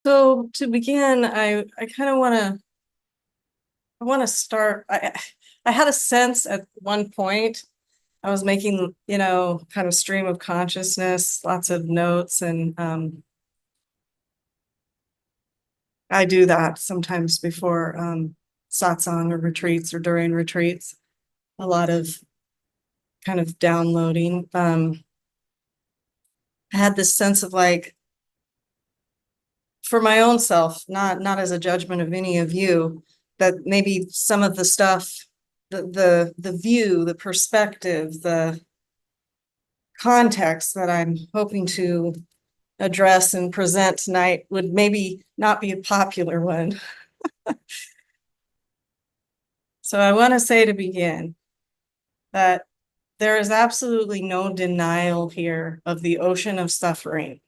So to begin, I kind of want to start. I had a sense at one point I was making, kind of stream of consciousness, lots of notes, and I do that sometimes before satsang or retreats or during retreats. A lot of kind of downloading. I had this sense of like, for my own self, not as a judgment of any of you, that maybe some of the stuff, the view, the perspective, the context that I'm hoping to address and present tonight would maybe not be a popular one. So I want to say to begin that there is absolutely no denial here of the ocean of suffering.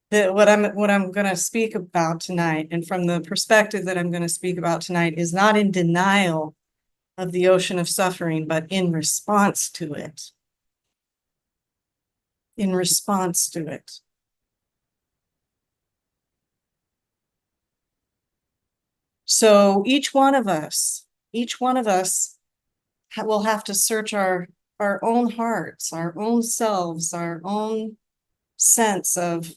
What I'm going to speak about tonight, and from the perspective that I'm going to speak about tonight, is not in denial of the ocean of suffering, but in response to it. In response to it. So each one of us will have to search our own hearts, our own selves, our own sense of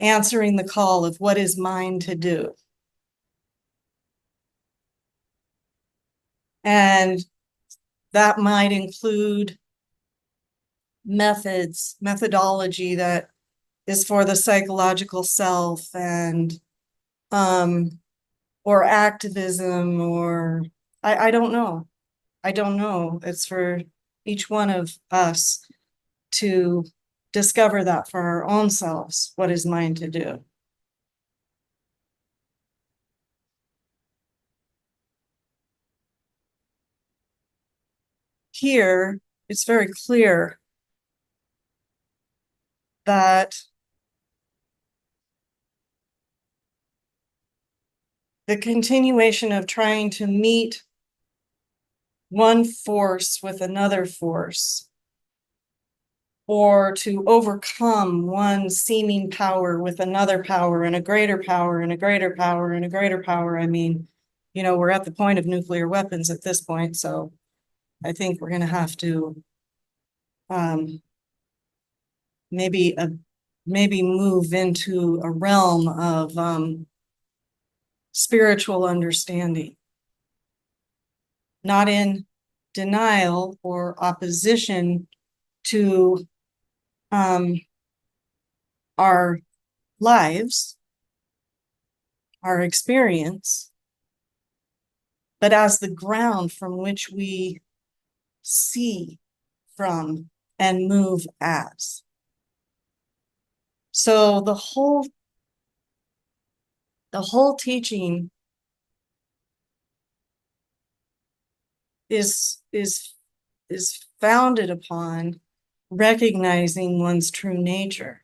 answering the call of what is mine to do. And that might include methodology that is for the psychological self, and or activism, or I don't know. I don't know. It's for each one of us to discover that for our own selves, what is mine to do. Here, it's very clear that the continuation of trying to meet one force with another force, or to overcome one seeming power with another power and a greater power and a greater power and a greater power. I mean, we're at the point of nuclear weapons at this point, so I think we're going to have to maybe move into a realm of spiritual understanding, not in denial or opposition to our lives, our experience, but as the ground from which we see from and move as. So the whole teaching is founded upon recognizing one's true nature.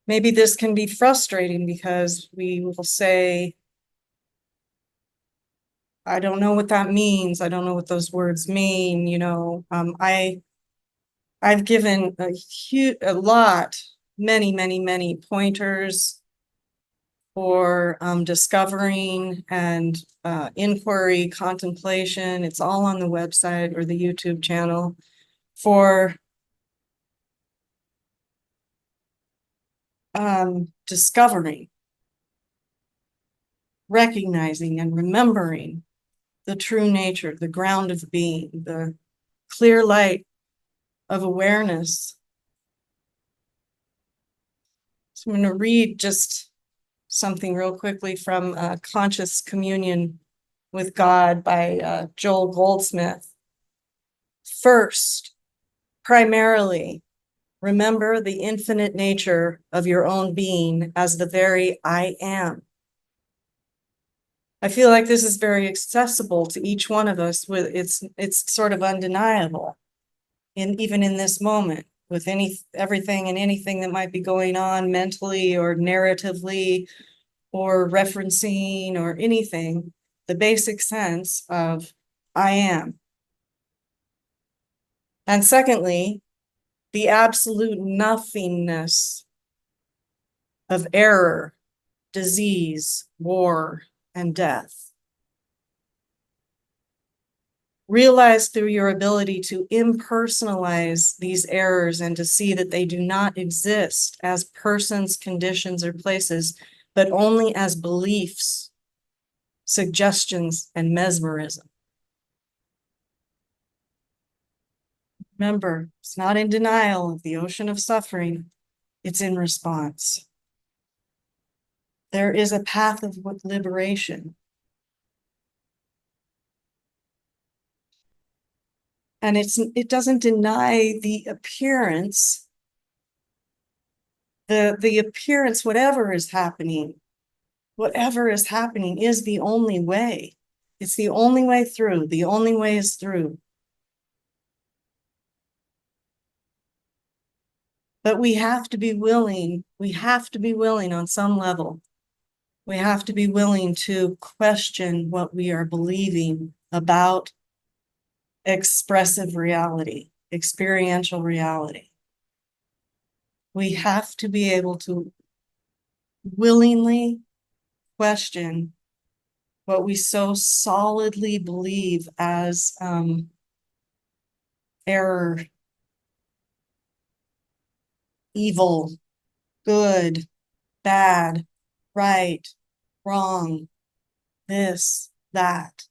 Maybe this can be frustrating because we will say, I don't know what that means. I don't know what those words mean. I've given many pointers for discovering and inquiry, contemplation. It's all on the website or the YouTube channel for discovering, recognizing, and remembering the true nature, the ground of being, the clear light of awareness. So I'm going to read just something real quickly from Conscious Communion with God by Joel Goldsmith. First, primarily, remember the infinite nature of your own being as the very I am. I feel like this is very accessible to each one of us. It's sort of undeniable, even in this moment, with everything and anything that might be going on mentally or narratively or referencing or anything, the basic sense of I am. And secondly, the absolute nothingness of error, disease, war, and death. Realize through your ability to impersonalize these errors and to see that they do not exist as persons, conditions, or places, but only as beliefs, suggestions, and mesmerism. Remember, it's not in denial of the ocean of suffering, it's in response. There is a path of liberation. And it doesn't deny the appearance, the appearance, whatever is happening is the only way. It's the only way through. The only way is through. But we have to be willing on some level. We have to be willing to question what we are believing about expressive reality, experiential reality. We have to be able to willingly question what we so solidly believe as error, evil, good, bad, right, wrong, this, that.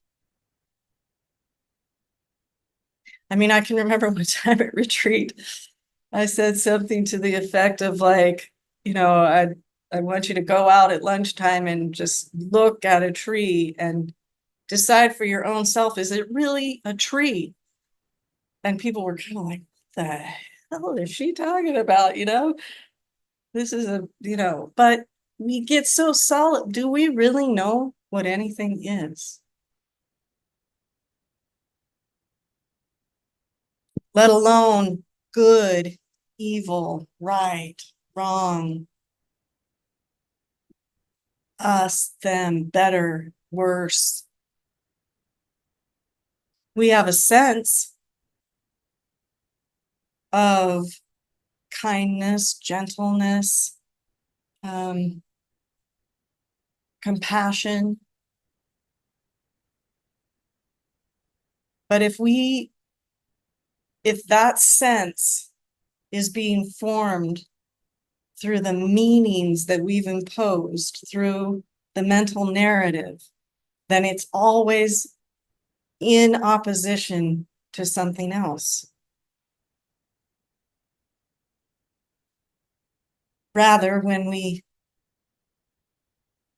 I mean, I can remember one time at retreat, I said something to the effect of like, you know, I want you to go out at lunchtime and just look at a tree and decide for your own self, is it really a tree? And people were kind of like, what the hell is she talking about? You know, this is but we get so solid. Do we really know what anything is? Let alone good, evil, right, wrong, us, them, better, worse. We have a sense of kindness, gentleness, compassion. But if that sense is being formed through the meanings that we've imposed through the mental narrative, then it's always in opposition to something else. Rather, when we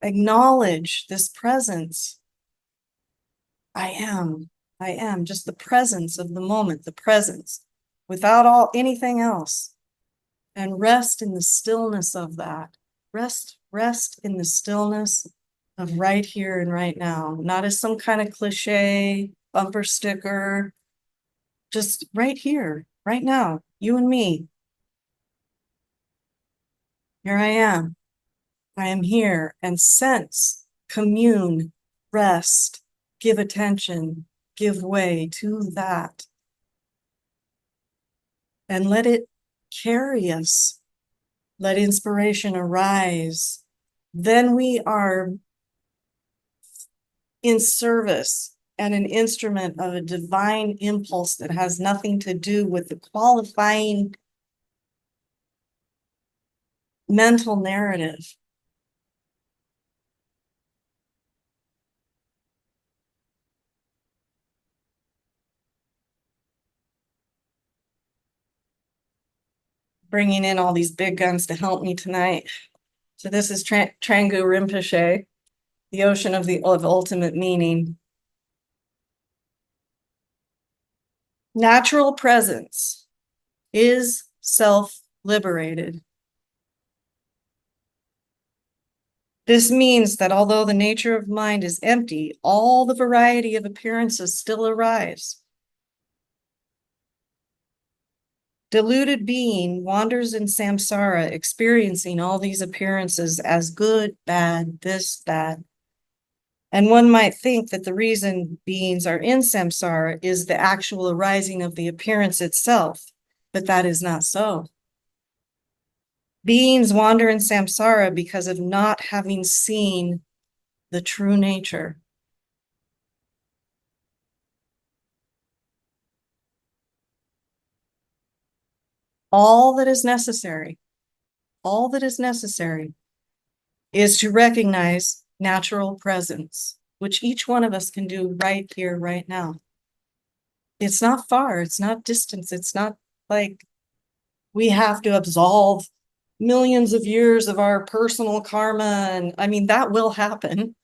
acknowledge this presence, I am just the presence of the moment, the presence, without anything else, and rest in the stillness of that. Rest in the stillness of right here and right now, not as some kind of cliche, bumper sticker, just right here, right now, you and me. Here I am. I am here, and sense, commune, rest, give attention, give way to that. And let it carry us. Let inspiration arise. Then we are in service and an instrument of a divine impulse that has nothing to do with the qualifying mental narrative. Bringing in all these big guns to help me tonight. So this is Trangu Rinpoche, the ocean of ultimate meaning. Natural presence is self-liberated. This means that although the nature of mind is empty, all the variety of appearances still arise. deluded being wanders in samsara, experiencing all these appearances as good, bad, this, that. And one might think that the reason beings are in samsara is the actual arising of the appearance itself, but that is not so. Beings wander in samsara because of not having seen the true nature. All that is necessary is to recognize natural presence, which each one of us can do right here, right now. It's not far, it's not distance, it's not like we have to absolve millions of years of our personal karma. And I mean, that will happen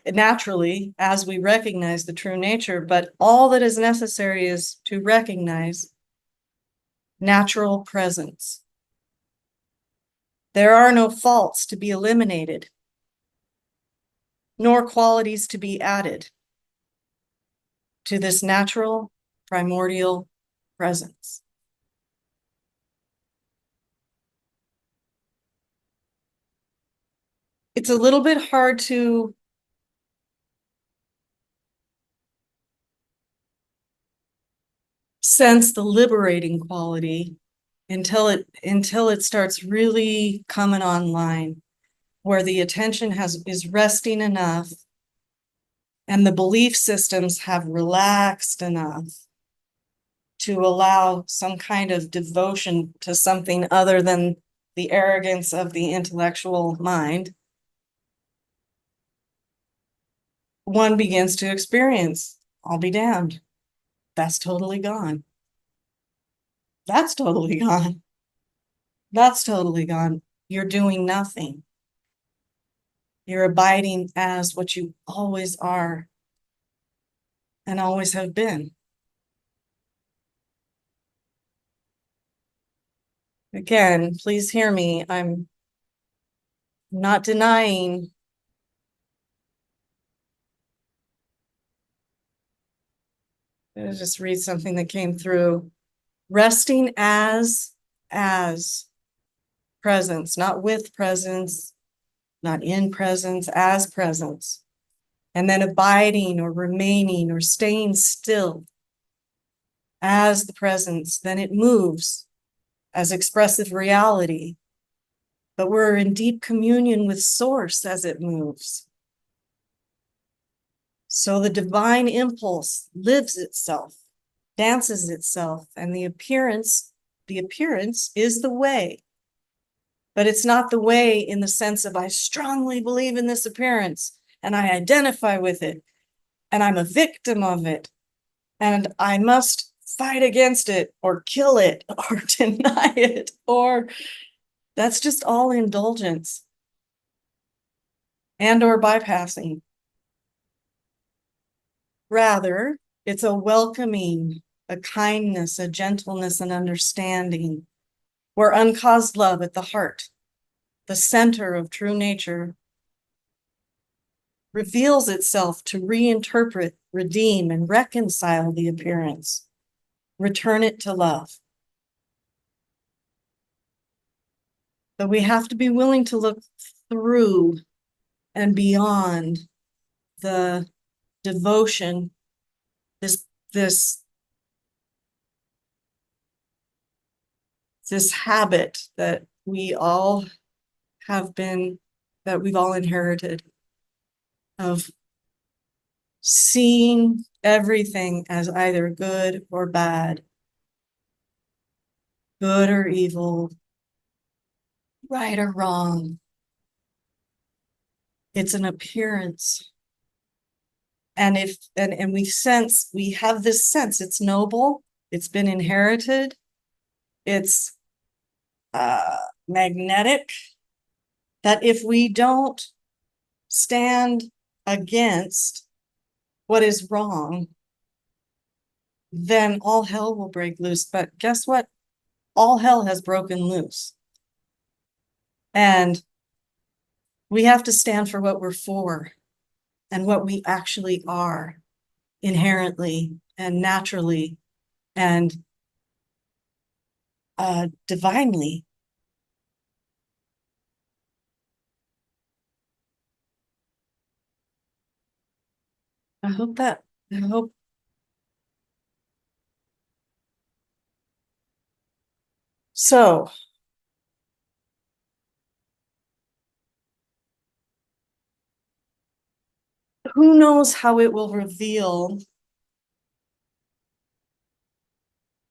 naturally as we recognize the true nature, but all that is necessary is to recognize natural presence. There are no faults to be eliminated, nor qualities to be added to this natural primordial presence. It's a little bit hard to sense the liberating quality until it starts really coming online, where the attention is resting enough and the belief systems have relaxed enough to allow some kind of devotion to something other than the arrogance of the intellectual mind. One begins to experience, I'll be damned. That's totally gone. That's totally gone. That's totally gone. You're doing nothing. You're abiding as what you always are and always have been. Again, please hear me. I'm not denying I'll just read something that came through. Resting as presence, not with presence, not in presence, as presence. And then abiding or remaining or staying still as the presence, then it moves as expressive reality. But we're in deep communion with Source as it moves. So the divine impulse lives itself, dances itself, and the appearance is the way. But it's not the way in the sense of I strongly believe in this appearance and I identify with it and I'm a victim of it and I must fight against it or kill it or deny it, or that's just all indulgence and or bypassing. Rather, it's a welcoming, a kindness, a gentleness, and understanding, where uncaused love at the heart, the center of true nature, reveals itself to reinterpret, redeem, and reconcile the appearance, return it to love. But we have to be willing to look through and beyond the devotion, this habit that we all have been, that we've all inherited, of seeing everything as either good or bad, good or evil, right or wrong. It's an appearance. And we have this sense, it's noble, it's been inherited, it's magnetic, that if we don't stand against what is wrong, then all hell will break loose. But guess what? All hell has broken loose. And we have to stand for what we're for and what we actually are inherently and naturally. And divinely. I hope. So, who knows how it will reveal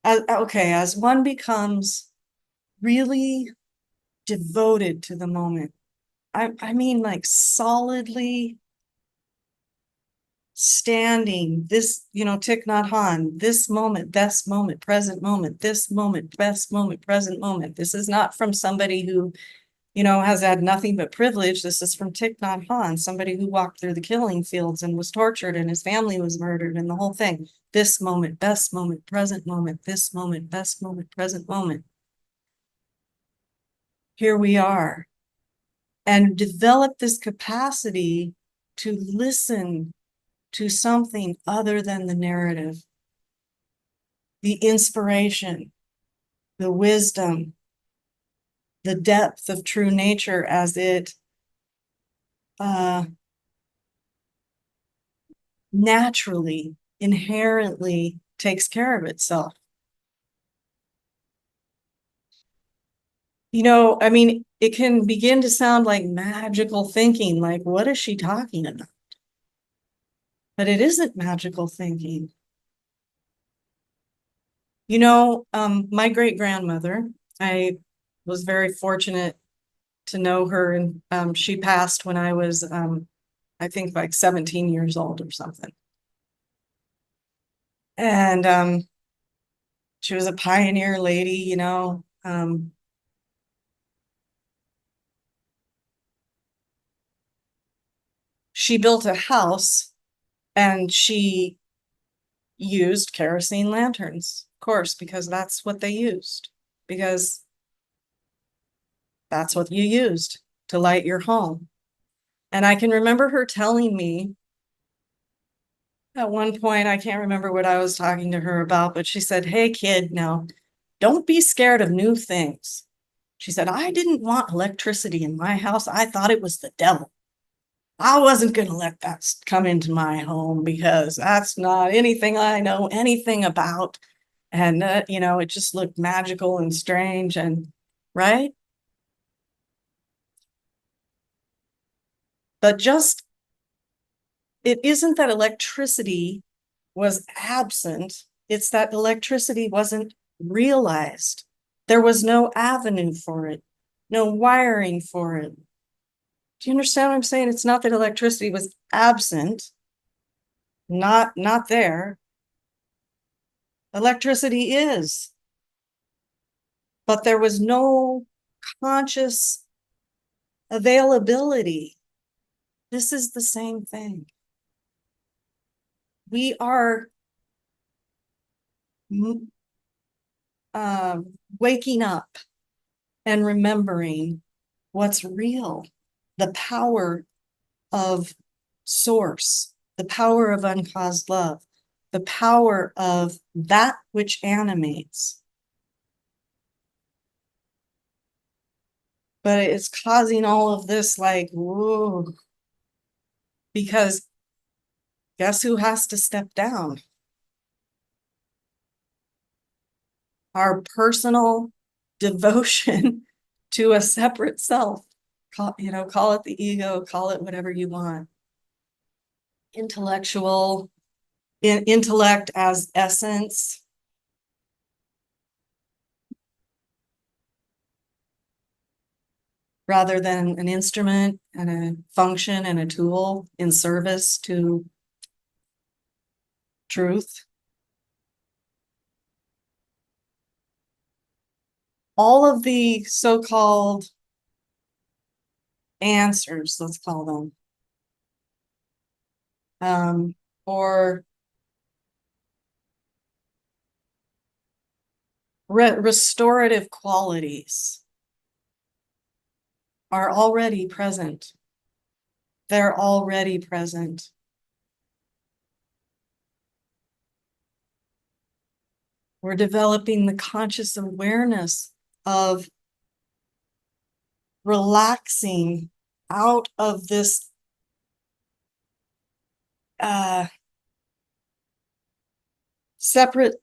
as one becomes really devoted to the moment. I mean, like solidly standing this, Thich Nhat Hanh, this moment, best moment, present moment, this moment, best moment, present moment. This is not from somebody who, has had nothing but privilege. This is from Thich Nhat Hanh, somebody who walked through the killing fields and was tortured and his family was murdered and the whole thing. This moment, best moment, present moment, this moment, best moment, present moment. Here we are. And develop this capacity to listen to something other than the narrative, the inspiration, the wisdom, the depth of true nature as it naturally, inherently takes care of itself. I mean, it can begin to sound like magical thinking, like, what is she talking about? But it isn't magical thinking. My great-grandmother, I was very fortunate to know her, and she passed when I was, I think, like 17 years old or something. And she was a pioneer lady, she built a house and she used kerosene lanterns, of course, because that's what they used, because that's what you used to light your home. And I can remember her telling me at one point, I can't remember what I was talking to her about, but she said, "Hey, kid, now don't be scared of new things." She said, "I didn't want electricity in my house. I thought it was the devil. I wasn't going to let that come into my home because that's not anything I know anything about." And, it just looked magical and strange and right. But it isn't that electricity was absent. It's that electricity wasn't realized. There was no avenue for it, no wiring for it. Do you understand what I'm saying? It's not that electricity was absent, not there. Electricity is, but there was no conscious availability. This is the same thing. We are waking up and remembering what's real, the power of source, the power of uncaused love, the power of that which animates. But it's causing all of this, like, whoa, because guess who has to step down? Our personal devotion to a separate self. Call it the ego, call it whatever you want. Intellectual, intellect as essence. Rather than an instrument and a function and a tool in service to truth. All of the so-called answers, let's call them, or restorative qualities are already present. They're already present. We're developing the conscious awareness of relaxing out of this separate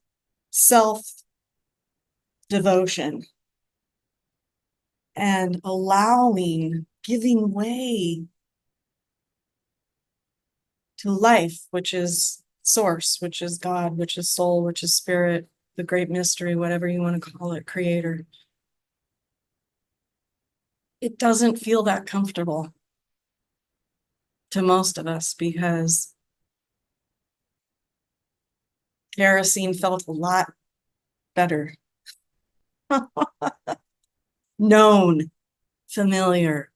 self devotion and allowing, giving way to life, which is source, which is God, which is soul, which is spirit, the great mystery, whatever you want to call it, creator. It doesn't feel that comfortable to most of us because kerosene felt a lot better. Known, familiar.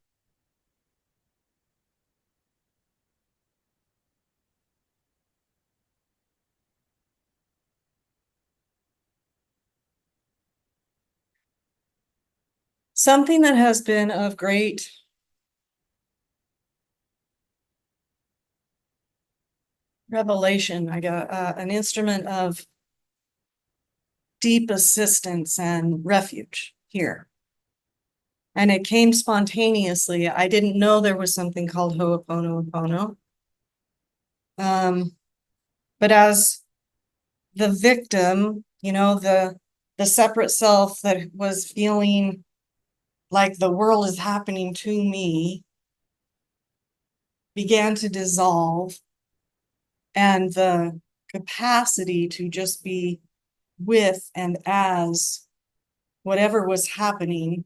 Something that has been of great revelation. I got an instrument of deep assistance and refuge here. And it came spontaneously. I didn't know there was something called Ho'oponopono. But as the victim, you know, the separate self that was feeling like the world is happening to me began to dissolve, and the capacity to just be with and as whatever was happening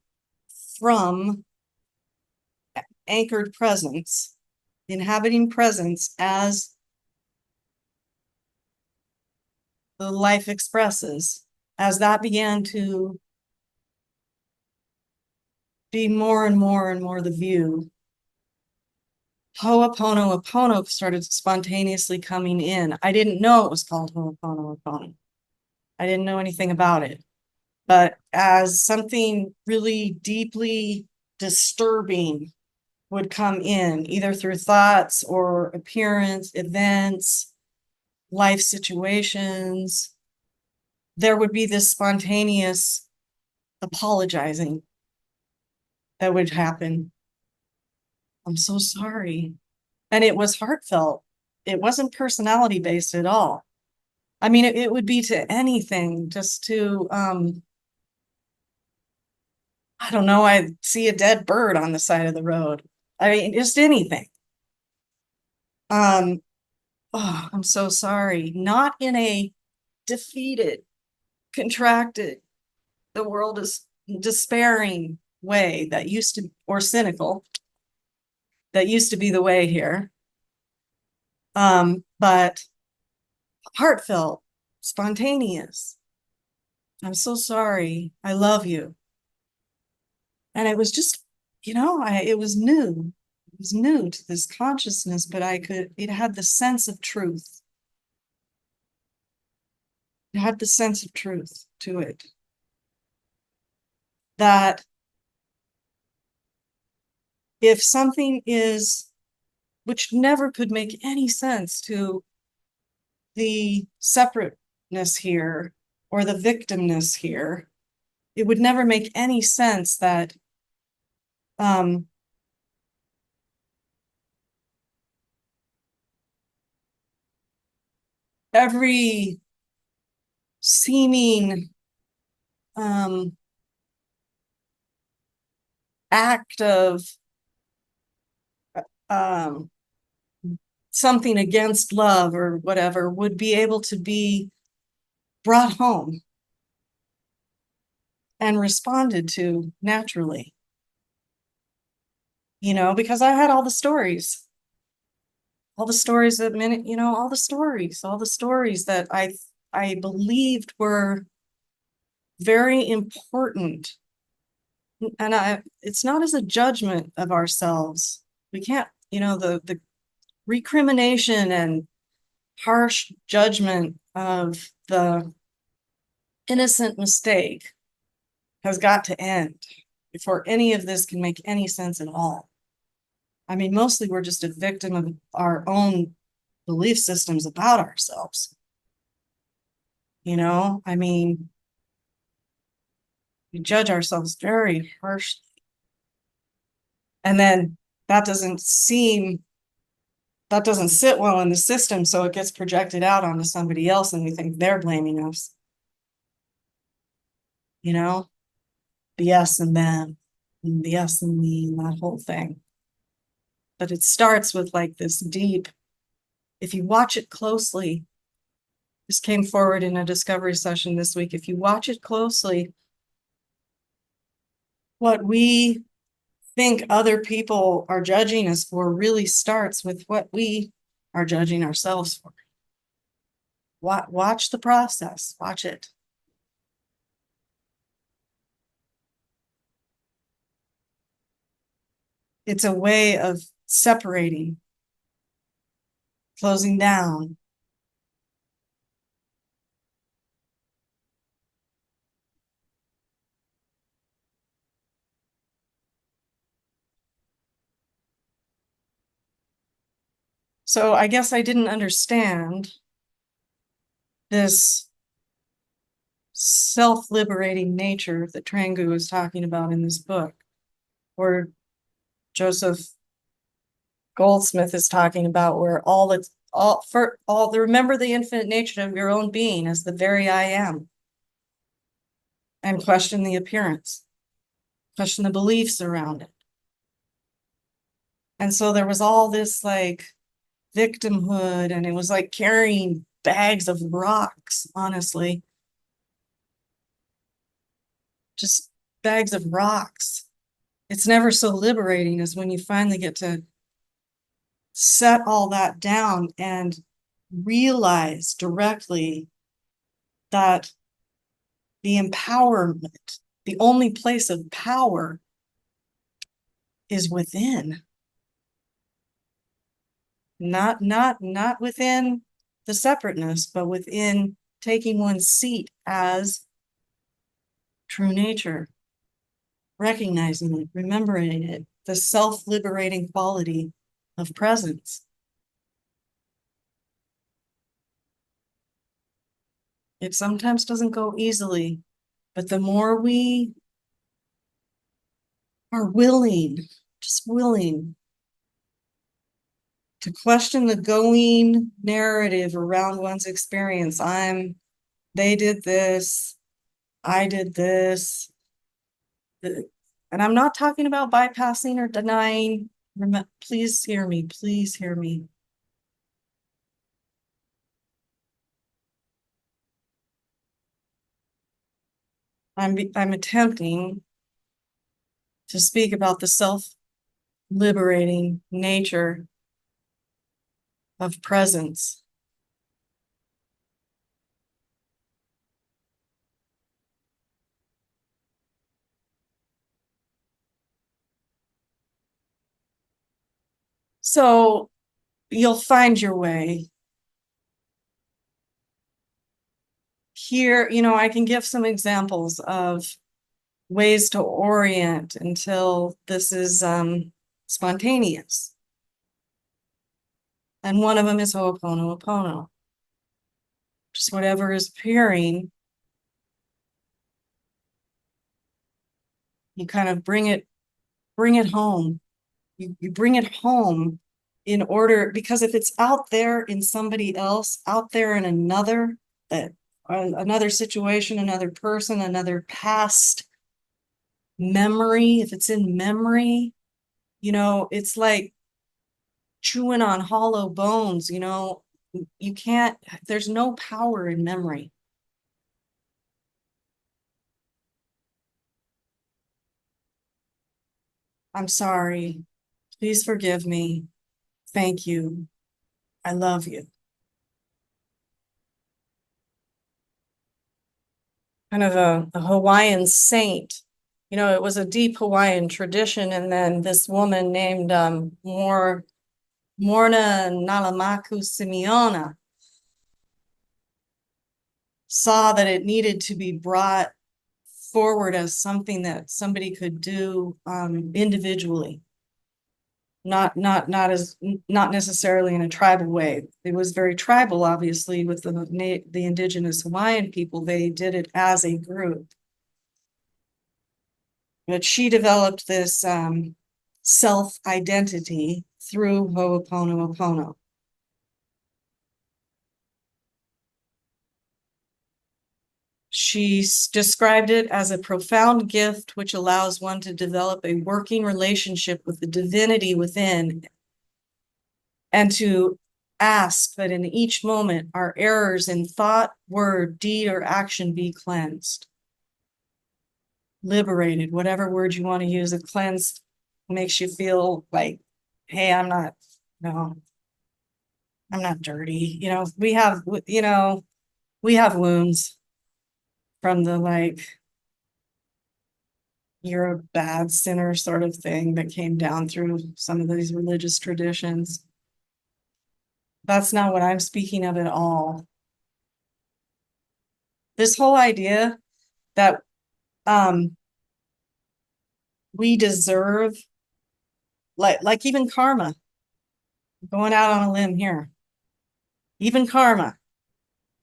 from anchored presence, inhabiting presence as the life expresses, as that began to be more and more and more the view, Ho'oponopono started spontaneously coming in. I didn't know it was called Ho'oponopono. I didn't know anything about it. But as something really deeply disturbing would come in, either through thoughts or appearance, events, life situations, there would be this spontaneous apologizing that would happen. I'm so sorry. And it was heartfelt. It wasn't personality based at all. I mean, it would be to anything, just to, I don't know, I see a dead bird on the side of the road. I mean, just anything. Oh, I'm so sorry. Not in a defeated, contracted, the world is despairing way that used to, or cynical, that used to be the way here. But heartfelt, spontaneous. I'm so sorry. I love you. And it was just, you know, it was new. It was new to this consciousness, but it had the sense of truth. It had the sense of truth to it. That if something is, which never could make any sense to the separateness here or the victimness here, it would never make any sense that every seeming act of something against love or whatever would be able to be brought home and responded to naturally. You know, because I had all the stories that minute, you know, all the stories that I believed were very important. And it's not as a judgment of ourselves. We can't, you know, the recrimination and harsh judgment of the innocent mistake has got to end before any of this can make any sense at all. I mean, mostly we're just a victim of our own belief systems about ourselves. I mean, we judge ourselves very harshly. And then that doesn't sit well in the system, so it gets projected out onto somebody else and we think they're blaming us. The us and them, and the us and me, and that whole thing. But it starts with like this deep, if you watch it closely, this came forward in a discovery session this week. If you watch it closely, what we think other people are judging us for really starts with what we are judging ourselves for. Watch the process, watch it. It's a way of separating, closing down. So I guess I didn't understand this self-liberating nature that Trangu is talking about in this book, where Joseph Goldsmith is talking about, where remember the infinite nature of your own being as the very I am, and question the appearance, question the beliefs around it. And so there was all this like victimhood, and it was like carrying bags of rocks, honestly. Just bags of rocks. It's never so liberating as when you finally get to set all that down and realize directly that the empowerment, the only place of power, is within. Not within the separateness, but within taking one's seat as true nature, recognizing it, remembering it, the self-liberating quality of presence. It sometimes doesn't go easily, but the more we are willing, just willing, to question the going narrative around one's experience. They did this, I did this. And I'm not talking about bypassing or denying. Please hear me, please hear me. I'm attempting to speak about the self-liberating nature of presence. So you'll find your way. Here, I can give some examples of ways to orient until this is spontaneous. And one of them is Ho'oponopono. Just whatever is appearing, you kind of bring it home. You bring it home in order, because if it's out there in somebody else, out there in another situation, another person, another past memory, if it's in memory, it's like chewing on hollow bones. You can't, there's no power in memory. I'm sorry. Please forgive me. Thank you. I love you. Kind of a Hawaiian saint. It was a deep Hawaiian tradition. And then this woman named Morna Nalamaku Simeona saw that it needed to be brought forward as something that somebody could do individually. not necessarily in a tribal way. It was very tribal, obviously, with the indigenous Hawaiian people. They did it as a group. But she developed this self-identity through Ho'oponopono. She described it as a profound gift which allows one to develop a working relationship with the divinity within, and to ask that in each moment our errors in thought, word, deed, or action be cleansed. Liberated, whatever word you want to use. It cleansed makes you feel like, hey, I'm not dirty. We have wounds from the you're a bad sinner sort of thing that came down through some of these religious traditions. That's not what I'm speaking of at all. This whole idea that we deserve, like even karma, going out on a limb here, even karma,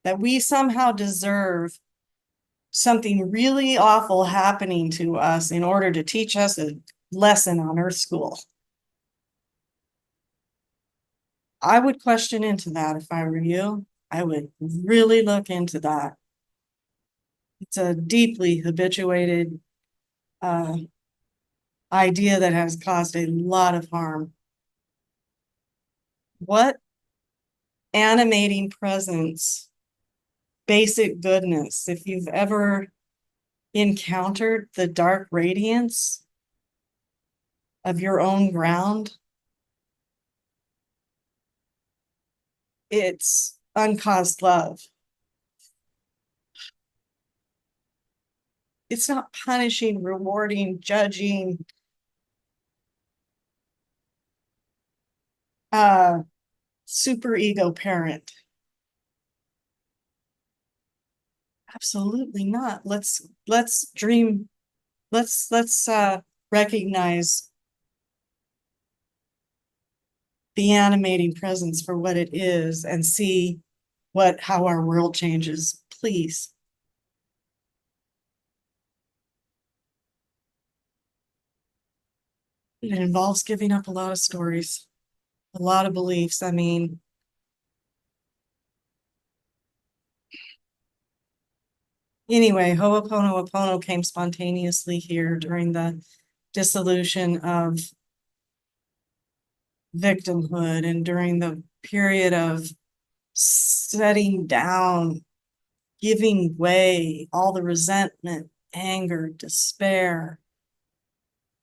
that we somehow deserve something really awful happening to us in order to teach us a lesson on Earth School. I would question into that if I were you. I would really look into that. It's a deeply habituated idea that has caused a lot of harm. What animating presence, basic goodness, if you've ever encountered the dark radiance of your own ground, it's uncaused love. It's not punishing, rewarding, judging, super ego parent. Absolutely not. Let's dream. Let's recognize the animating presence for what it is and see how our world changes, please. It involves giving up a lot of stories, a lot of beliefs. I mean, anyway, Ho'oponopono came spontaneously here during the dissolution of victimhood and during the period of setting down, giving way, all the resentment, anger, despair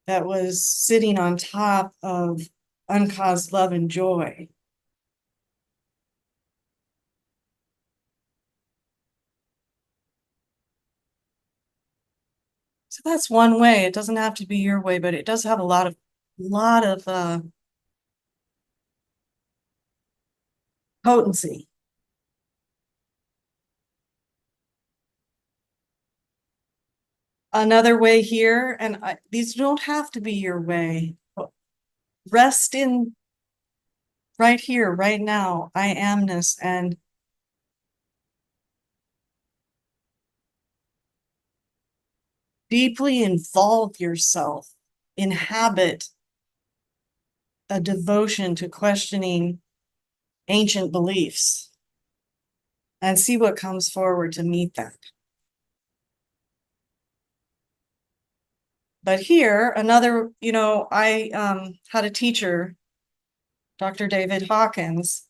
that was sitting on top of uncaused love and joy. So that's one way. It doesn't have to be your way, but it does have a lot of potency. Another way here, and these don't have to be your way. Rest in right here, right now, I amness, and deeply involve yourself, inhabit a devotion to questioning ancient beliefs, and see what comes forward to meet that. But here, another, I had a teacher, Dr. David Hawkins,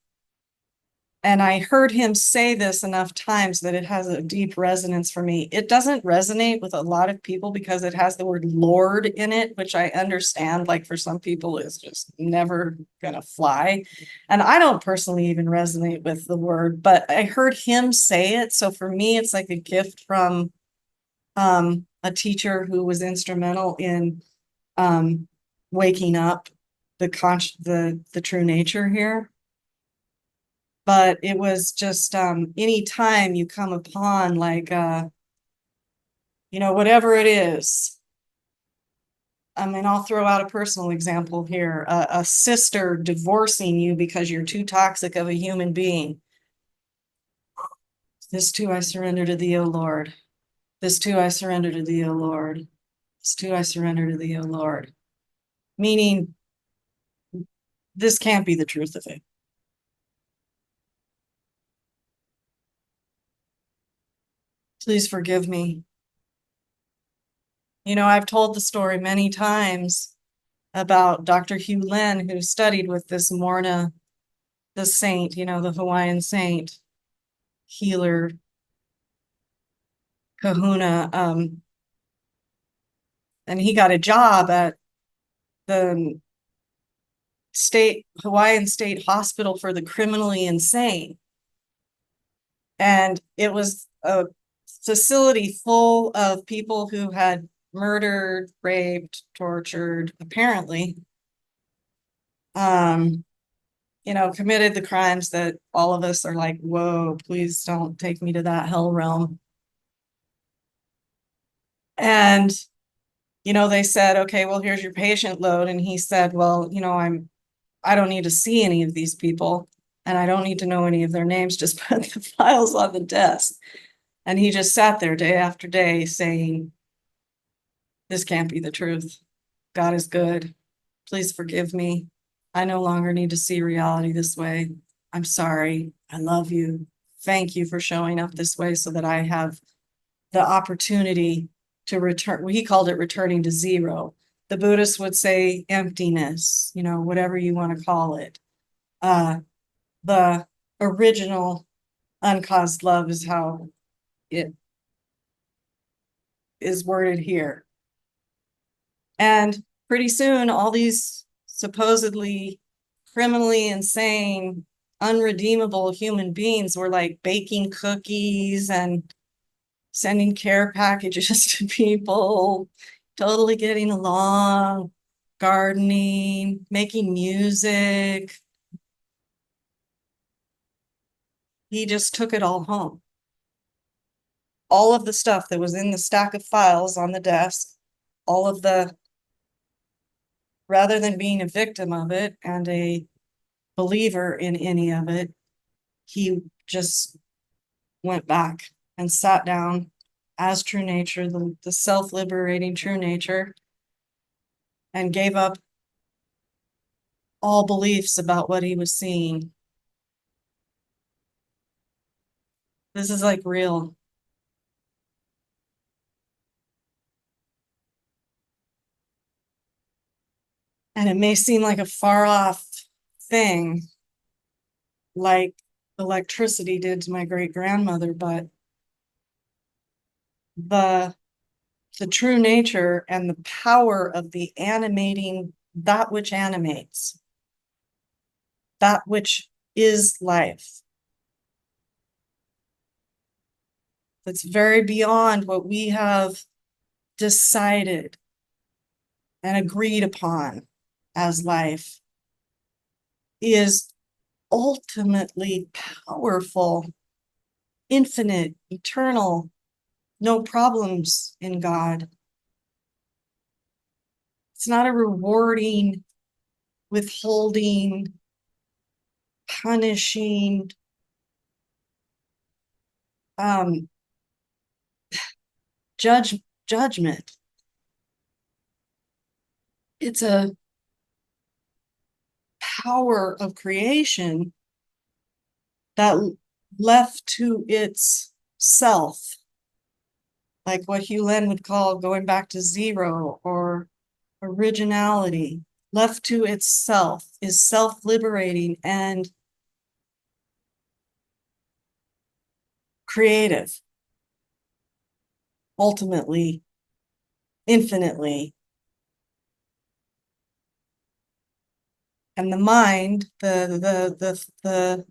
and I heard him say this enough times that it has a deep resonance for me. It doesn't resonate with a lot of people because it has the word Lord in it, which I understand, like for some people is just never gonna fly. And I don't personally even resonate with the word, but I heard him say it. So for me, it's like a gift from a teacher who was instrumental in waking up the true nature here. But it was just any time you come upon whatever it is, I mean, I'll throw out a personal example here. A sister divorcing you because you're too toxic of a human being. This too I surrender to thee, O Lord. This too I surrender to thee, O Lord. This too I surrender to thee, O Lord. Meaning, this can't be the truth of it. Please forgive me. You know, I've told the story many times about Dr. Hugh Lin, who studied with this Morna, the saint, you know, the Hawaiian saint, healer, kahuna. And he got a job at the Hawaiian State Hospital for the Criminally Insane. And it was a facility full of people who had murdered, raped, tortured, apparently, you know, committed the crimes that all of us are like, whoa, please don't take me to that hell realm. And, you know, they said, okay, well, here's your patient load. And he said, well, you know, I don't need to see any of these people and I don't need to know any of their names. Just put the files on the desk. And he just sat there day after day saying, this can't be the truth. God is good. Please forgive me. I no longer need to see reality this way. I'm sorry. I love you. Thank you for showing up this way so that I have the opportunity to return. Well, he called it returning to zero. The Buddhists would say emptiness, you know, whatever you want to call it. The original uncaused love is how it is worded here. And pretty soon, all these supposedly criminally insane, unredeemable human beings were like baking cookies and sending care packages to people, totally getting along, gardening, making music. He just took it all home. All of the stuff that was in the stack of files on the desk, all of the, rather than being a victim of it and a believer in any of it, he just went back and sat down as true nature, the self-liberating true nature, and gave up all beliefs about what he was seeing. This is like real. And it may seem like a far off thing, like electricity did to my great grandmother, but the true nature and the power of the animating, that which animates, that which is life, that's very beyond what we have decided and agreed upon as life, is ultimately powerful, infinite, eternal, no problems in God. It's not a rewarding, withholding, punishing, judgment. It's a power of creation that left to its self, like what Hugh Lin would call going back to zero or originality, left to itself, is self-liberating and creative, ultimately, infinitely. And the mind, the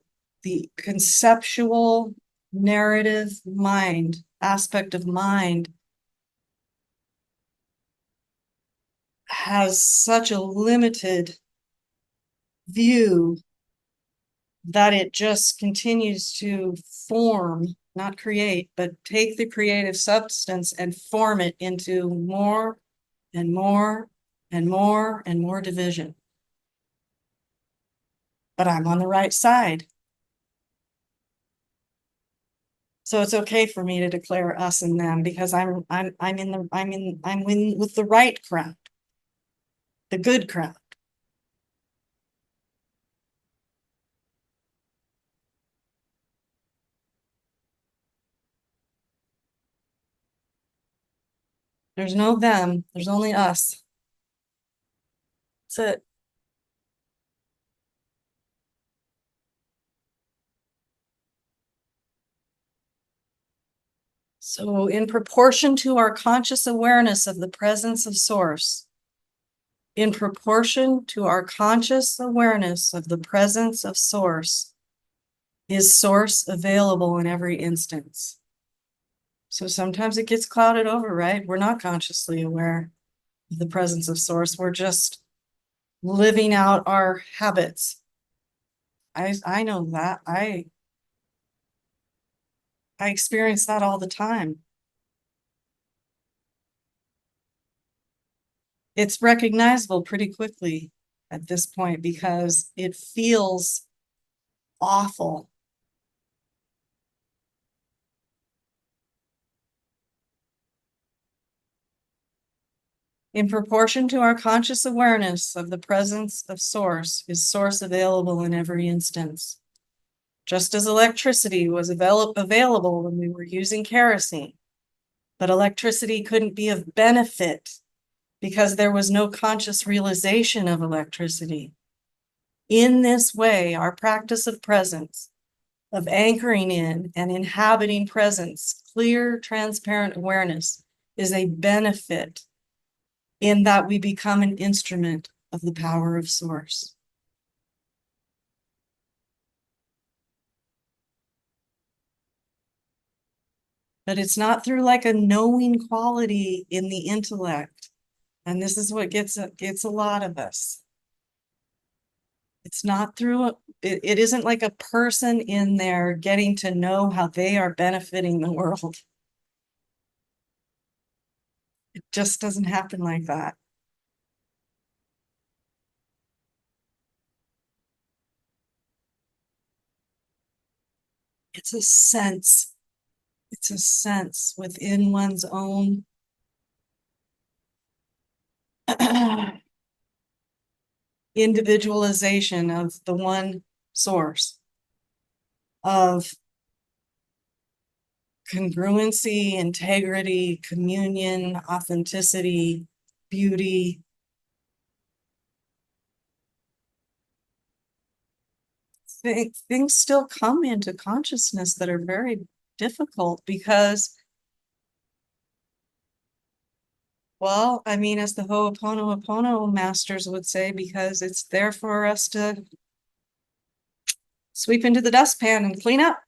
conceptual narrative mind, aspect of mind, has such a limited view that it just continues to form, not create, but take the creative substance and form it into more and more and more division. But I'm on the right side. So it's okay for me to declare us and them because I'm with the right crowd, the good crowd. There's no them, there's only us. That's it. So in proportion to our conscious awareness of the presence of Source, in proportion to our conscious awareness of the presence of Source, is Source available in every instance. So sometimes it gets clouded over, right? We're not consciously aware of the presence of Source. We're just living out our habits. I know that. I experience that all the time. It's recognizable pretty quickly at this point because it feels awful. In proportion to our conscious awareness of the presence of Source, is Source available in every instance. Just as electricity was available when we were using kerosene, but electricity couldn't be of benefit because there was no conscious realization of electricity. In this way, our practice of presence, of anchoring in and inhabiting presence, clear, transparent awareness, is a benefit in that we become an instrument of the power of Source. But it's not through like a knowing quality in the intellect. And this is what gets a lot of us. It's not through, it isn't like a person in there getting to know how they are benefiting the world. It just doesn't happen like that. It's a sense. It's a sense within one's own individualization of the one source, of congruency, integrity, communion, authenticity, beauty. Things still come into consciousness that are very difficult because, well, I mean, as the Ho'oponopono masters would say, because it's there for us to sweep into the dustpan and clean up.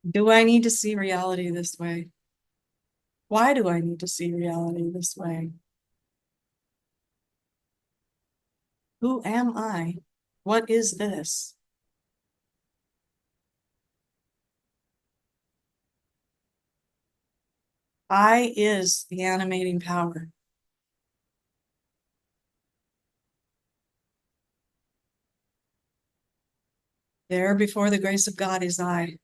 Do I need to see reality this way? Why do I need to see reality this way? Who am I? What is this? I is the animating power. There before the grace of God is I.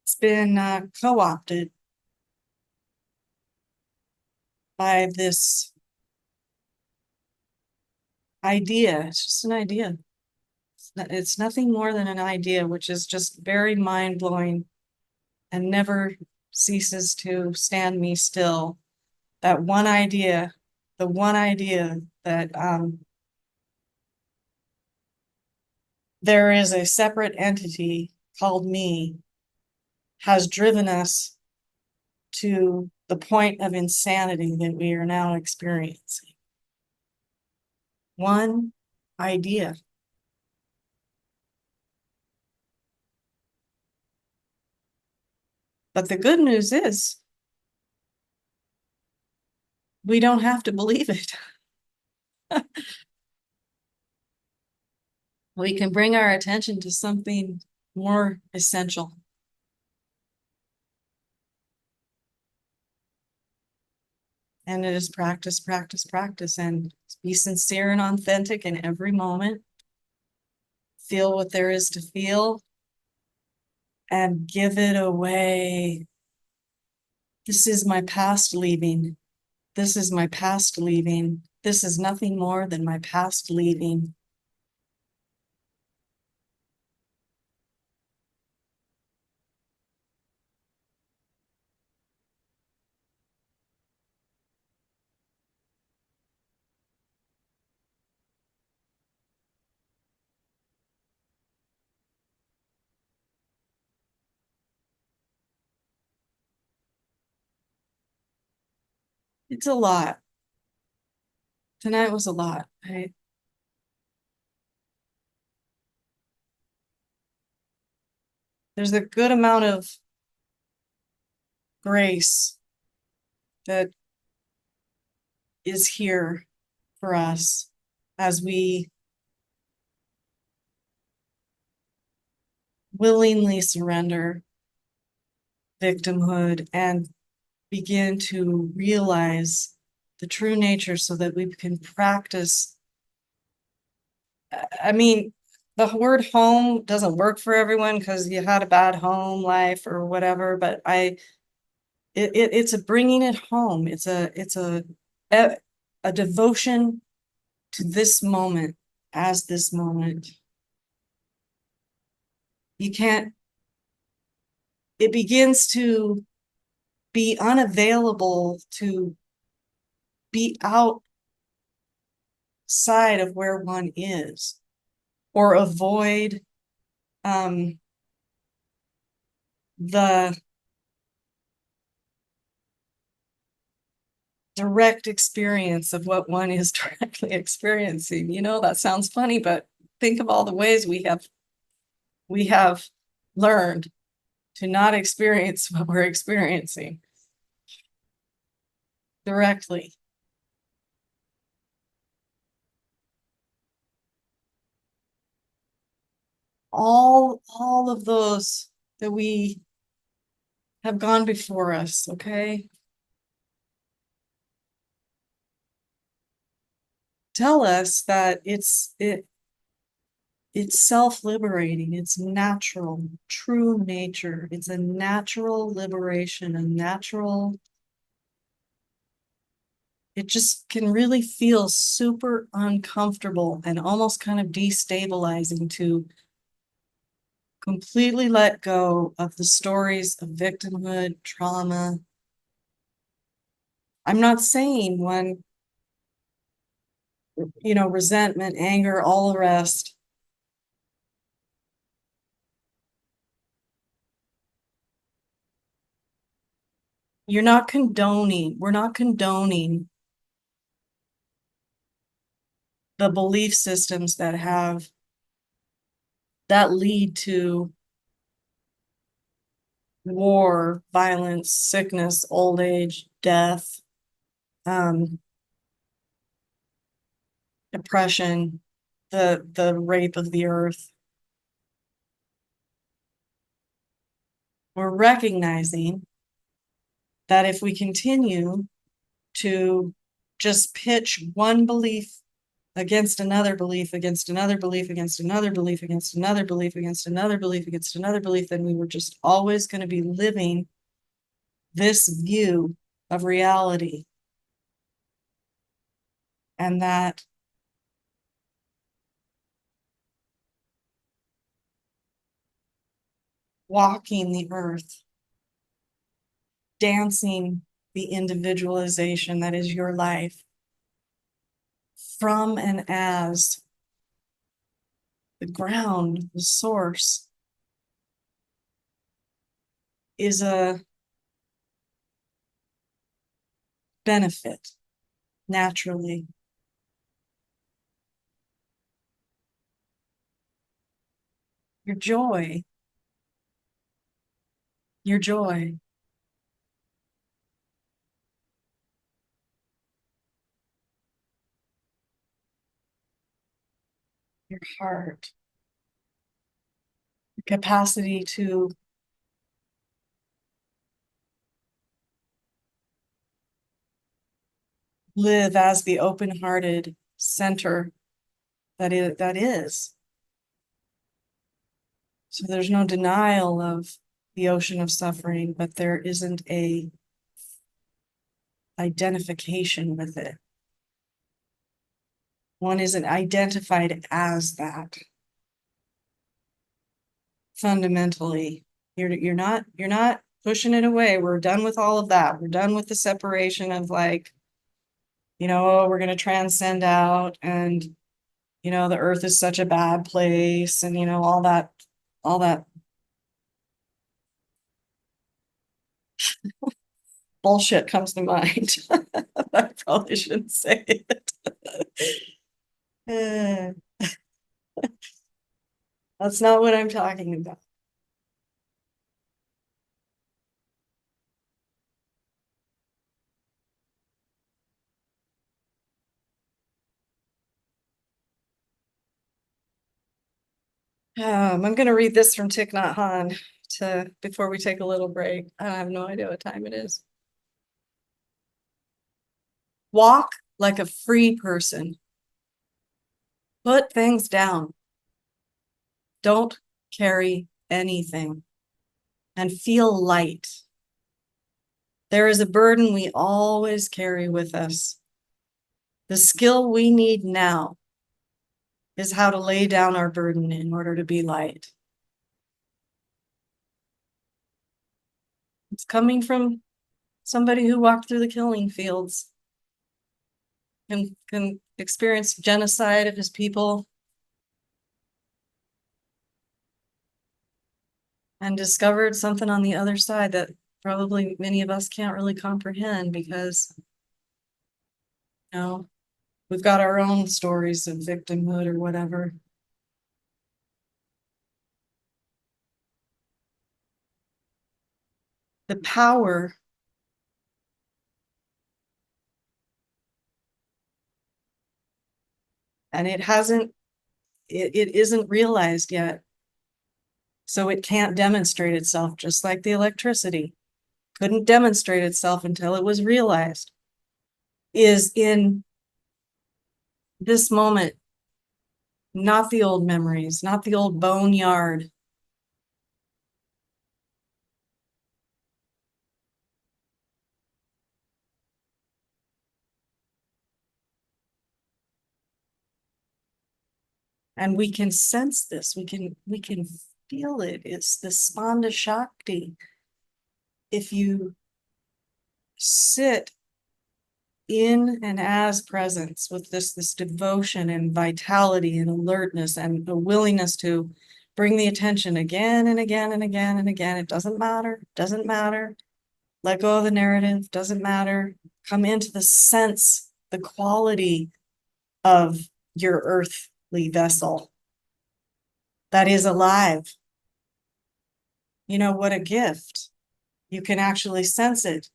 It's been co-opted by this idea. It's just an idea. It's nothing more than an idea, which is just very mind-blowing and never ceases to stand me still. That one idea, the one idea that there is a separate entity called me, has driven us to the point of insanity that we are now experiencing. One idea. But the good news is We don't have to believe it. We can bring our attention to something more essential. And it is practice, practice, practice, and be sincere and authentic in every moment. Feel what there is to feel and give it away. This is my past leaving. This is my past leaving. This is nothing more than my past leaving. It's a lot. Tonight was a lot. There's a good amount of grace that is here for us as we willingly surrender victimhood and begin to realize the true nature so that we can practice. I mean, the word home doesn't work for everyone because you had a bad home life or whatever, but it's a bringing it home. It's a devotion to this moment as this moment. You can't, it begins to be unavailable to be outside of where one is or avoid the direct experience of what one is directly experiencing. You know, that sounds funny, but think of all the ways we have learned to not experience what we're experiencing directly. All of those that we have gone before us, okay? Tell us that it's self-liberating, it's natural, true nature. It's a natural liberation, a natural, it just can really feel super uncomfortable and almost kind of destabilizing to completely let go of the stories of victimhood, trauma. I'm not saying one, resentment, anger, all the rest. We're not condoning the belief systems that lead to war, violence, sickness, old age, death, depression, the rape of the earth. We're recognizing that if we continue to just pitch one belief against another belief, against another belief, against another belief, against another belief, against another belief, against another belief, then we were just always going to be living this view of reality. And that walking the earth, dancing the individualization that is your life from and as the ground, the source, is a benefit naturally. Your joy, your joy. your heart, your capacity to live as the open-hearted center that is. So there's no denial of the ocean of suffering, but there isn't a identification with it. One isn't identified as that. Fundamentally, you're not pushing it away. We're done with all of that. We're done with the separation of like, oh, we're going to transcend out, and the earth is such a bad place, and all that bullshit comes to mind. I probably shouldn't say it. That's not what I'm talking about. I'm going to read this from Thich Nhat Hanh before we take a little break. I have no idea what time it is. Walk like a free person. Put things down. Don't carry anything. And feel light. There is a burden we always carry with us. The skill we need now is how to lay down our burden in order to be light. It's coming from somebody who walked through the killing fields and can experience genocide of his people and discovered something on the other side that probably many of us can't really comprehend because, we've got our own stories of victimhood or whatever. The power and it isn't realized yet. So it can't demonstrate itself, just like the electricity couldn't demonstrate itself until it was realized, is in this moment, not the old memories, not the old boneyard. And we can sense this, we can feel it. It's the Spanda Shakti. If you sit in and as presence with this devotion and vitality and alertness and the willingness to bring the attention again and again and again and again. It doesn't matter. Let go of the narrative. Doesn't matter. Come into the sense, the quality of your earthly vessel that is alive. What a gift. You can actually sense it.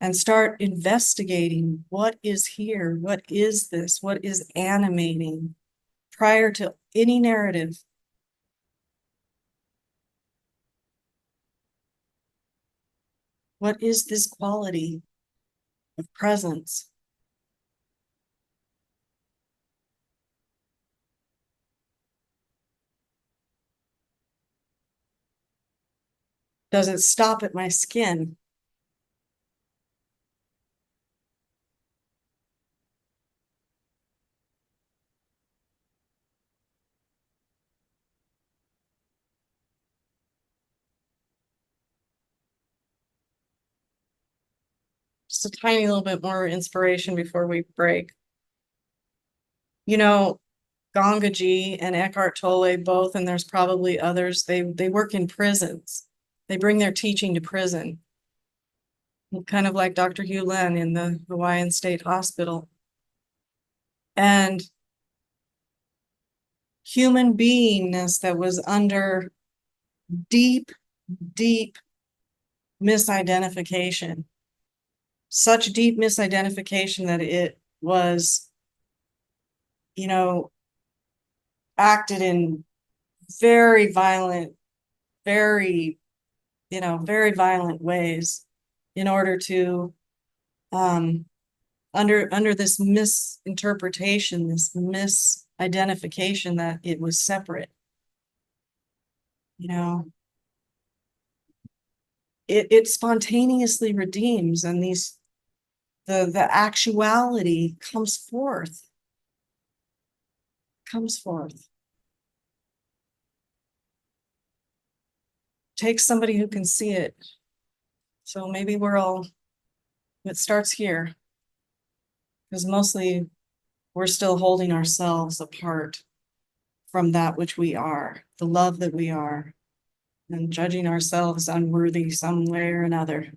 And start investigating what is here, what is this, what is animating prior to any narrative. What is this quality of presence? Does it stop at my skin? Just a tiny little bit more inspiration before we break. Gangaji and Eckhart Tolle both, and there's probably others, they work in prisons. They bring their teaching to prison. Kind of like Dr. Hugh Len in the Hawaiian State Hospital. And human beingness that was under deep misidentification. Such deep misidentification that it was, acted in very violent, very, very violent ways in order to, under this misinterpretation, this misidentification that it was separate. It spontaneously redeems, and the actuality comes forth. Takes somebody who can see it. So maybe it starts here, because mostly we're still holding ourselves apart from that which we are, the love that we are, and judging ourselves unworthy some way or another.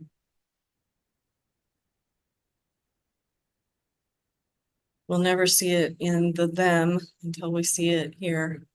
We'll never see it in the them until we see it here.